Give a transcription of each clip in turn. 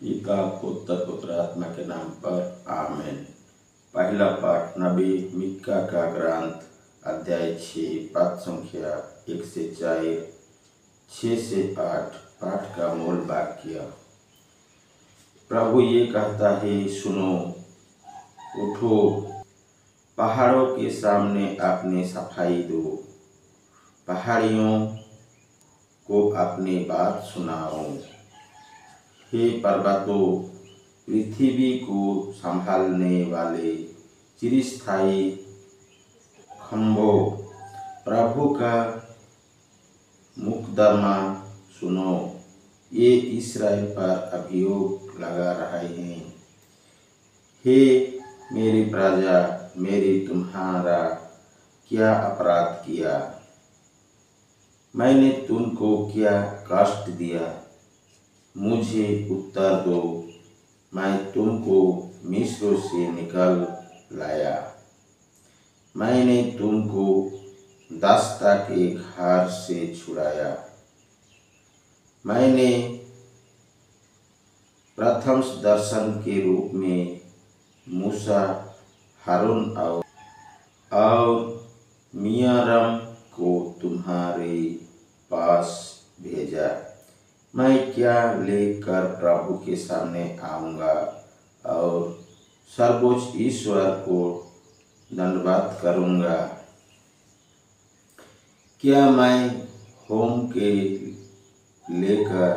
पिता पुत्र पुत्र आत्मा के नाम पर आमेन। पहला पाठ नबी मीका का ग्रंथ अध्याय 6 पद संख्या 1 से 4 6 से 8 पाठ का मूल वाक्य। प्रभु ये कहता है, सुनो, उठो, पहाड़ों के सामने अपने सफाई दो, पहाड़ियों को अपनी बात सुनाओ। हे पर्वतों, पृथ्वी को संभालने वाले चिरस्थायी खंभों, प्रभु का मुकदमा सुनो। ये इस्राएल पर अभियोग लगा रहे हैं। हे मेरी प्रजा, मेरी तुम्हारा क्या अपराध किया? मैंने तुमको क्या कष्ट दिया? मुझे उत्तर दो। मैं तुमको मिस्र से निकाल लाया। मैंने तुमको दास्ता के घर से छुड़ाया। मैंने प्रथम दर्शन के रूप में मूसा, हारून और मियाराम को तुम्हारे पास भेजा। मैं क्या लेकर प्रभु के सामने आऊँगा और सर्वोच्च ईश्वर को दंडवत करूँगा? क्या मैं होम के लेकर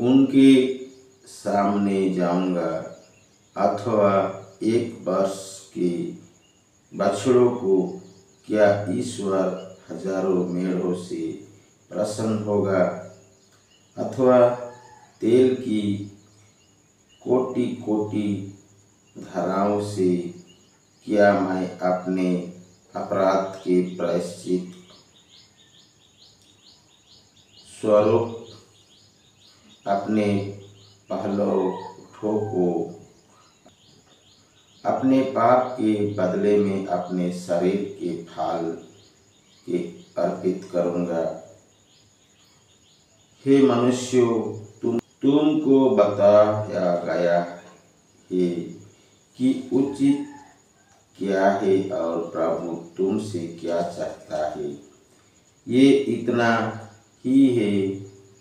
उनके सामने जाऊँगा अथवा 1 वर्ष के बछड़ों को? क्या ईश्वर हजारों मेढ़ों से प्रसन्न होगा अथवा तेल की कोटि कोटि धाराओं से? क्या मैं अपने अपराध के प्रायश्चित स्वरूप अपने पहलौठों को अपने पाप के बदले में अपने शरीर के फल के अर्पित करूँगा? हे मनुष्यों, तुमको बताया गया है कि उचित क्या है और प्रभु तुमसे क्या चाहता है। ये इतना ही है,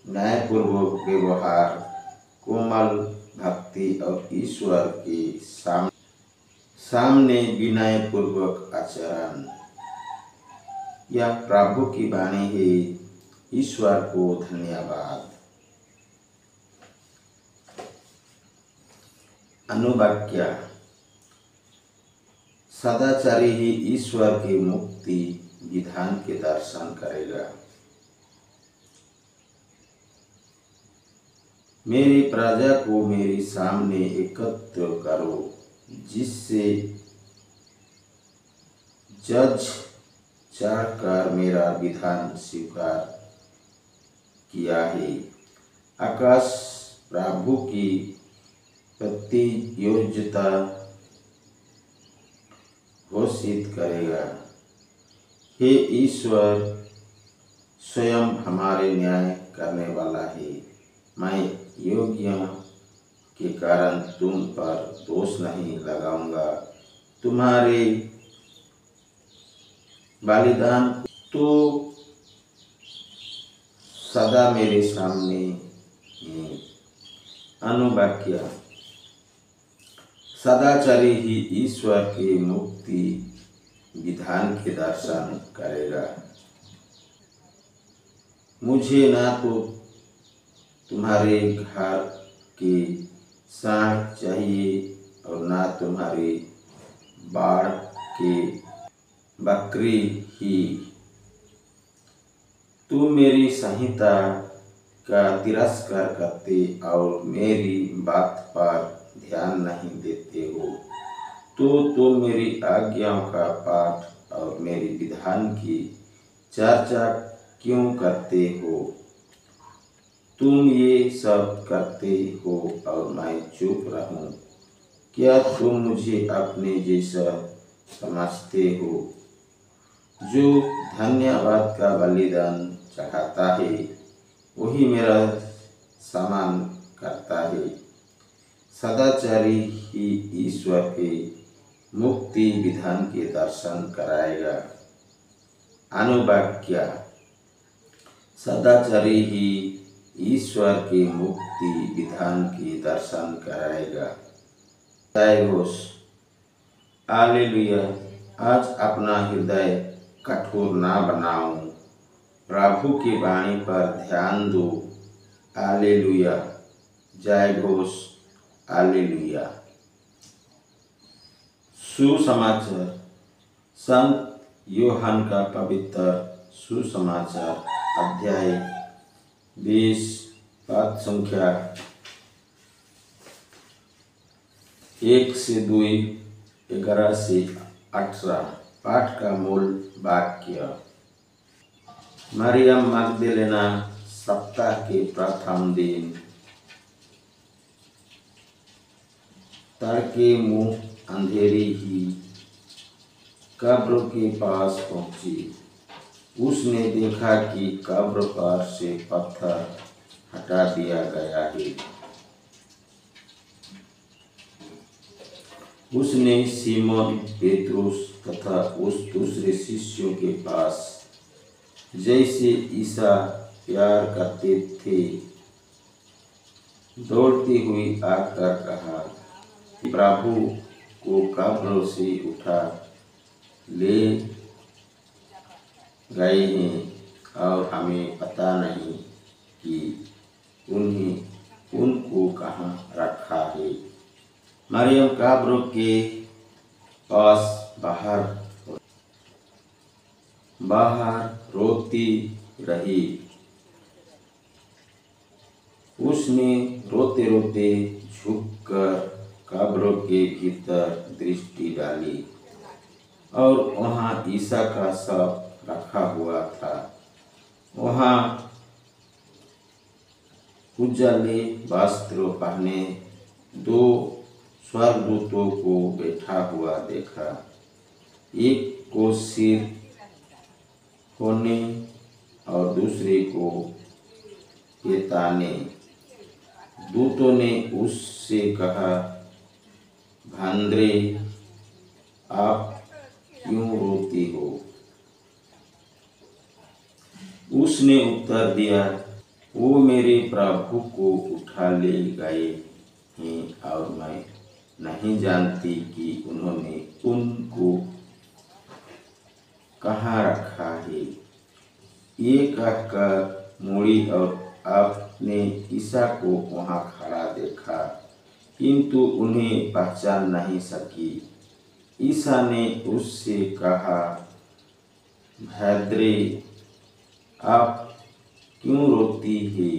न्यायपूर्वक व्यवहार, कोमल भक्ति और ईश्वर के सामने विनयपूर्वक आचरण। यह प्रभु की वाणी है। ईश्वर को धन्यवाद। अनुवाक्य। सदाचारी ही ईश्वर के मुक्ति विधान के दर्शन करेगा। मेरी प्रजा को मेरे सामने एकत्र करो, जिससे जज चढ़कर मेरा विधान स्वीकार किया है। आकाश प्रभु की प्रतियोगिता घोषित करेगा। हे ईश्वर, स्वयं हमारे न्याय करने वाला है। मैं योग्य के कारण तुम पर दोष नहीं लगाऊंगा। तुम्हारे बलिदान तो सदा मेरे सामने है। अनुवाक्य। सदाचारी ही ईश्वर के मुक्ति विधान के दर्शन करेगा। मुझे ना तो तुम्हारे घर के सांड चाहिए और ना तुम्हारी बाड़ के बकरी ही। तुम मेरी संहिता का तिरस्कार करते और मेरी बात पर ध्यान नहीं देते हो, तो तुम मेरी आज्ञाओं का पाठ और मेरी विधान की चर्चा क्यों करते हो? तुम ये सब करते हो और मैं चुप रहूं? क्या तुम मुझे अपने जैसा समझते हो, जो धन्यवाद का बलिदान चढ़ाता है, वही मेरा सम्मान करता है? सदाचारी ही ईश्वर के मुक्ति विधान के दर्शन कराएगा। अनुवाक्या, सदाचारी ही ईश्वर के मुक्ति विधान के दर्शन कराएगा। जय घोष। हालेलुया। आज अपना हृदय कठोर ना बनाओ, प्रभु की वाणी पर ध्यान दो। हालेलुया। जय घोष। हालेलुया। सुसमाचार। संत यूहन्ना का पवित्र सुसमाचार अध्याय 20 पद संख्या 1 से 2, 11 से 18। पाठ का मूल वाक्य। मरियम मगदलेना सप्ताह के प्रथम दिन तड़के मुँह अंधेरी ही कब्र के पास पहुंची। उसने देखा कि कब्र पर से पत्थर हटा दिया गया है। उसने सीमोन पेत्रुस तथा उस दूसरे शिष्यों के पास, जैसे ईसा प्यार करते थे, दौड़ती हुई आकर कहा, प्रभु को कब्र से उठा ले गए हैं और हमें पता नहीं कि उनको कहाँ रखा है। मरियम कब्र के पास बाहर रोती रही। उसने रोते रोते झुककर कब्र के भीतर दृष्टि डाली और वहाँ ईसा का शव रखा हुआ था। वहाँ उजले वस्त्र पहने 2 स्वर्गदूतों को बैठा हुआ देखा, एक को सिर होने और दूसरे को पेताने। दूतों ने उससे कहा, भांद्रे, आप क्यों रोती हो? उसने उत्तर दिया, वो मेरे प्रभु को उठा ले गए हैं और मैं नहीं जानती कि उन्होंने उनको कहाँ रखा है। ये कहकर मुड़ी और आपने ईसा को वहाँ खड़ा देखा, किंतु उन्हें पहचान नहीं सकी। ईसा ने उससे कहा, भाद्रे, आप क्यों रोती है?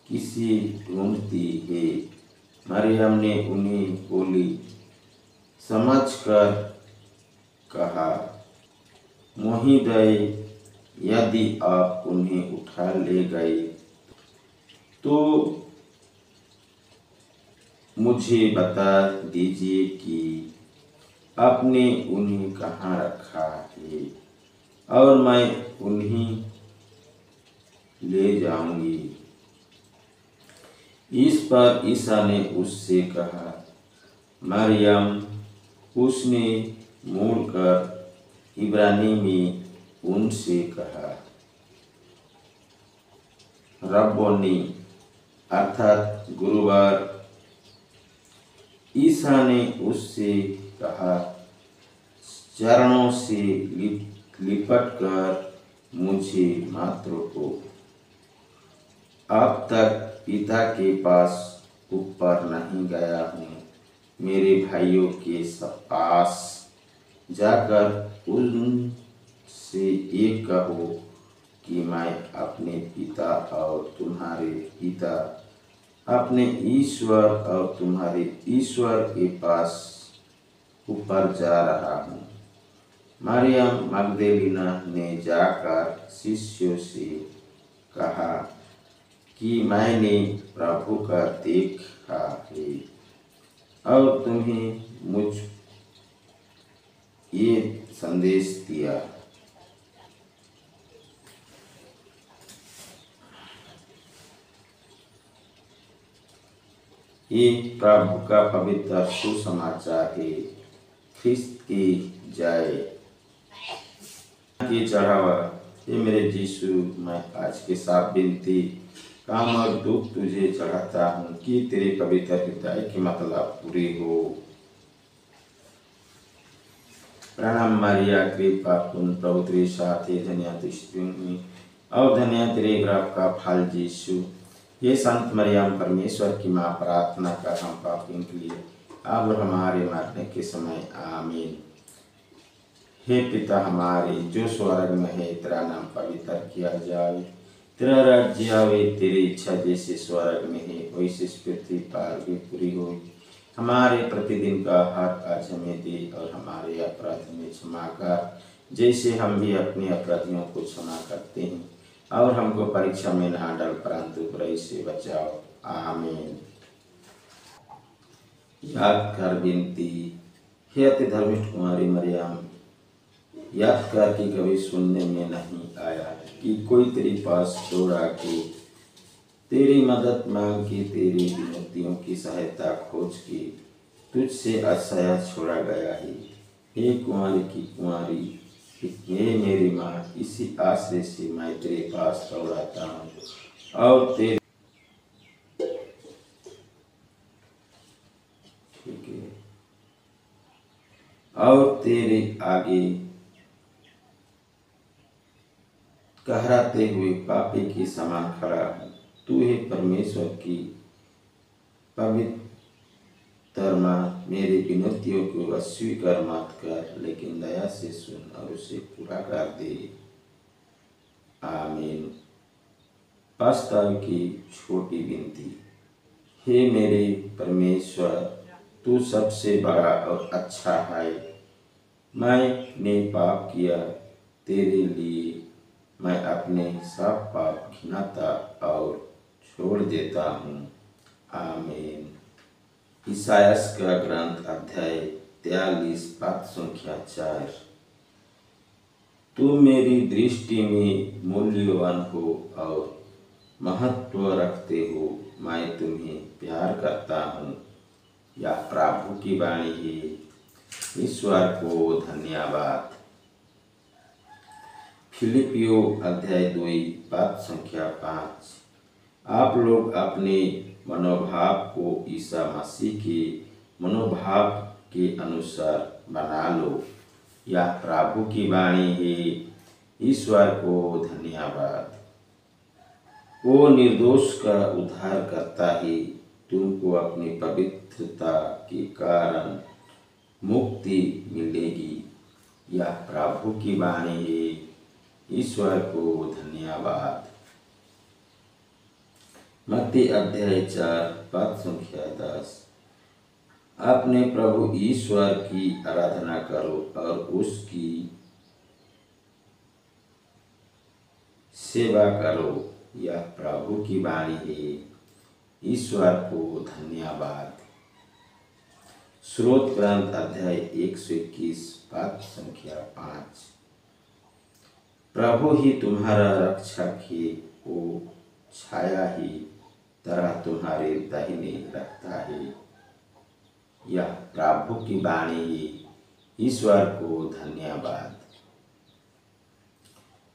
किसे ढूंढती है? मरियम ने उन्हें बोली समझकर कहा, महोदय, यदि आप उन्हें उठा ले गए तो मुझे बता दीजिए कि आपने उन्हें कहाँ रखा है और मैं उन्हें ले जाऊंगी। इस पर ईसा ने उससे कहा, मरियम। उसने मुड़कर इब्रानी में उनसे कहा, रब्बोनी, अर्थात गुरुवार। ईसा ने उससे कहा, चरणों से लिपट कर मुझे मत रोको। अब तक पिता के पास ऊपर नहीं गया हूँ। मेरे भाइयों के पास जाकर उनसे ये कहो कि मैं अपने पिता और तुम्हारे पिता, अपने ईश्वर और तुम्हारे ईश्वर के पास ऊपर जा रहा हूँ। मरियम मगदलीना ने जाकर शिष्यों से कहा कि मैंने प्रभु का देखा है और तुम्हें मुझ ये संदेश दिया। ये प्रभु का पवित्र सुसमाचार है। ख्रिस्त की जय। की चढ़ावा। हे मेरे यीशु, मैं आज के साथ विनती, काम और दुख तुझे चढ़ाता हूँ कि तेरे पवित्र हृदय की मतलब पूरी हो। प्रणाम मरिया, कृपा पूर्ण प्रभु तेरे साथ है, धन्य तू स्त्रियों में और धन्य तेरे गर्भ का फल यीशु। ये संत मरियम परमेश्वर की माँ, प्रार्थना कर हम पापियों के लिए अब और हमारे मरने के समय आमीन। हे पिता हमारे जो स्वर्ग में है, तेरा नाम पवित्र किया जाए, तेरा राज्य आवे, तेरी इच्छा जैसे स्वर्ग में है वैसे पृथ्वी पर भी पूरी हो। हमारे प्रतिदिन का आहार आज हमें दे और हमारे अपराध में क्षमा कर, जैसे हम भी अपने अपराधियों को क्षमा करते हैं, और हमको परीक्षा में न डाल परंतु बुराई से बचाओ। आमीन। याद कर विनती। हे अति धर्मिष्ठ कुमारी मरियम, याद कर कि कभी सुनने में नहीं आया कि कोई तेरे पास छोड़ा के तेरी मदद मांग की, तेरी विनतियों की सहायता खोज की तुझसे असहाय छोड़ा गया है। हे कुंवारी की कुंवारी, हे मेरी माँ, इसी आश्रय से मैं तेरे पास दौड़ाता हूँ और तेरे आगे कहराते हुए पापी के समान खड़ा हूँ। तू है परमेश्वर की पवित्र माँ, मेरी विनतियों को अस्वीकार मत कर, लेकिन दया से सुन और उसे पूरा कर दे। आमीन। प्रस्ताव की छोटी विनती। हे मेरे परमेश्वर, तू सबसे बड़ा और अच्छा है। मैंने पाप किया, तेरे लिए मैं अपने सब पाप घिनाता और छोड़ देता हूँ। आमीन। ईसायास का ग्रंथ अध्याय 43 पद संख्या 4। तुम मेरी दृष्टि में मूल्यवान हो और महत्व रखते हो, मैं तुम्हें प्यार करता हूँ। यह प्रभु की वाणी है। ईश्वर को धन्यवाद। फिलिपियो अध्याय 2 पद संख्या 5। आप लोग अपने मनोभाव को ईसा मसीह के मनोभाव के अनुसार बना लो। यह प्रभु की वाणी है। ईश्वर को धन्यवाद। वो निर्दोष का उद्धार करता है। तुमको अपनी पवित्रता के कारण मुक्ति मिलेगी। यह प्रभु की वाणी है। ईश्वर को धन्यवाद। मत्ती अध्याय 4 पद संख्या 10। अपने प्रभु ईश्वर की आराधना करो और उसकी सेवा करो। यह प्रभु की वाणी है। ईश्वर को धन्यवाद। स्रोत ग्रंथ अध्याय 121 पद संख्या 5। प्रभु ही तुम्हारा रक्षक है, वो छाया ही तरह तुम्हारे दाहिने रखता है। यह प्रभु की वाणी है। ईश्वर को धन्यवाद।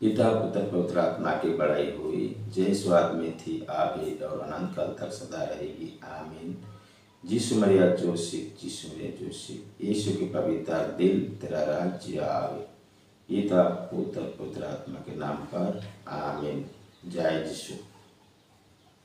पिता पुत्र पवित्र आत्मा की बड़ाई हुई, जय स्वाद में थी आगे और अनंत काल तक सदा रहेगी। आमीन। यीशु मरिया जोसिफ, यीशु मरिया जोसिफ, यीशु के पवित्र दिल, तेरा राज्य आवे। पिता पुत्र पवित्र आत्मा के नाम पर आमीन। जय यीशु।